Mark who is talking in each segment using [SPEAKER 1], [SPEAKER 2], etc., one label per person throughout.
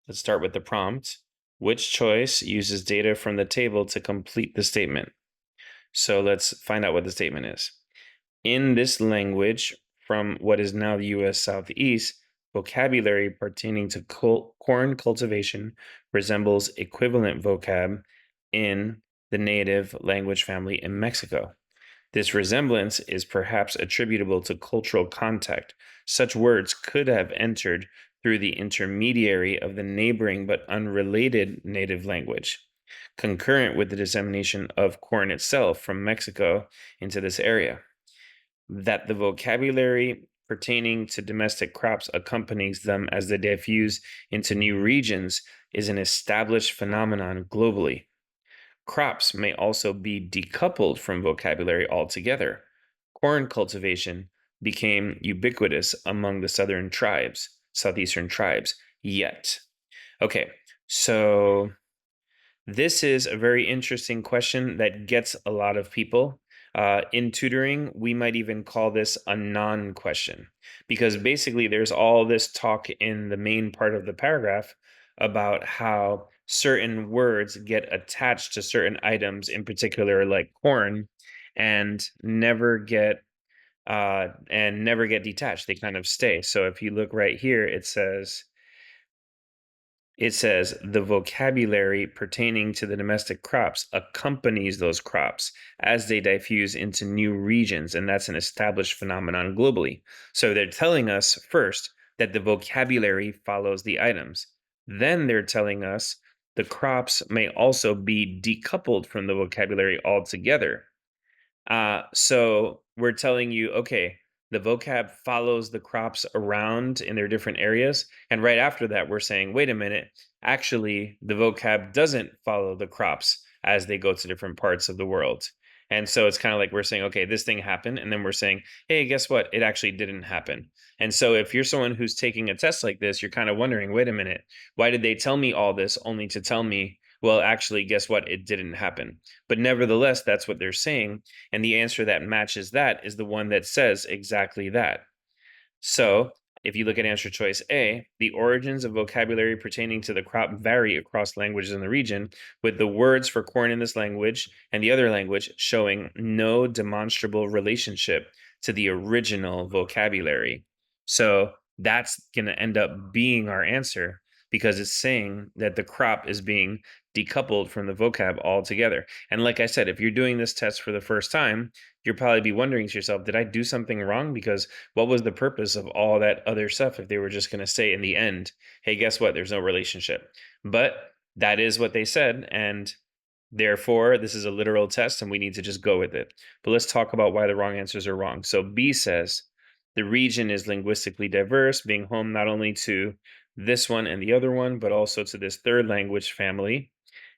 [SPEAKER 1] Let's start with the prompt. Which choice uses data from the table to complete the statement? So let's find out what the statement is. In this language, from what is now the US Southeast, vocabulary pertaining to corn cultivation resembles equivalent vocab in the native language family in Mexico. This resemblance is perhaps attributable to cultural contact. Such words could have entered through the intermediary of the neighboring but unrelated native language, concurrent with the dissemination of corn itself from Mexico into this area. That the vocabulary pertaining to domestic crops accompanies them as they diffuse into new regions is an established phenomenon globally. Crops may also be decoupled from vocabulary altogether. Corn cultivation became ubiquitous among the southeastern tribes, yet. Okay, so this is a very interesting question that gets a lot of people. In tutoring, we might even call this a non question because basically there's all this talk in the main part of the paragraph about how certain words get attached to certain items, in particular, like corn, and never get detached. They kind of stay. So if you look right here, it says the vocabulary pertaining to the domestic crops accompanies those crops as they diffuse into new regions, and that's an established phenomenon globally. So they're telling us first that the vocabulary follows the items. Then they're telling us the crops may also be decoupled from the vocabulary altogether. So we're telling you, okay, the vocab follows the crops around in their different areas. And right after that, we're saying, wait a minute, actually, the vocab doesn't follow the crops as they go to different parts of the world. And so it's kind of like we're saying, okay, this thing happened. And then we're saying, hey, guess what? It actually didn't happen. And so if you're someone who's taking a test like this, you're kind of wondering, wait a minute, why did they tell me all this only to tell me, well, actually, guess what? It didn't happen. But nevertheless, that's what they're saying. And the answer that matches that is the one that says exactly that. So, if you look at answer choice A, the origins of vocabulary pertaining to the crop vary across languages in the region, with the words for corn in this language and the other language showing no demonstrable relationship to the original vocabulary. So, that's going to end up being our answer because it's saying that the crop is being decoupled from the vocab altogether. And like I said, if you're doing this test for the first time, you'll probably be wondering to yourself, did I do something wrong? Because what was the purpose of all that other stuff if they were just going to say in the end, hey, guess what? There's no relationship. But that is what they said. And therefore, this is a literal test and we need to just go with it. But let's talk about why the wrong answers are wrong. So B says the region is linguistically diverse, being home not only to this one and the other one, but also to this third language family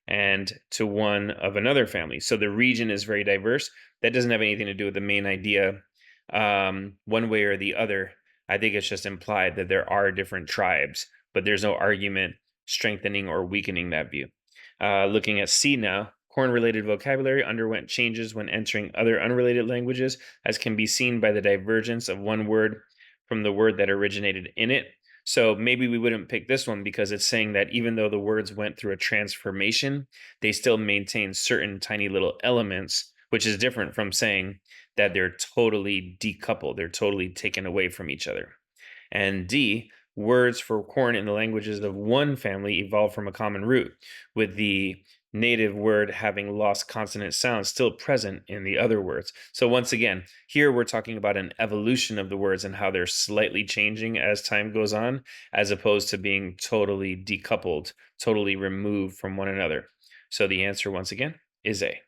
[SPEAKER 1] and to one of another family. So the region is very diverse. That doesn't have anything to do with the main idea, one way or the other. I think it's just implied that there are different tribes, but there's no argument strengthening or weakening that view. Looking at C now, corn related vocabulary underwent changes when entering other unrelated languages, as can be seen by the divergence of one word from the word that originated in it. So maybe we wouldn't pick this one because it's saying that even though the words went through a transformation, they still maintain certain tiny little elements, which is different from saying that they're totally decoupled, they're totally taken away from each other. And D, words for corn in the languages of one family evolved from a common root, with the native word having lost consonant sound still present in the other words. So once again, here we're talking about an evolution of the words and how they're slightly changing as time goes on, as opposed to being totally decoupled, totally removed from one another. So the answer once again is A.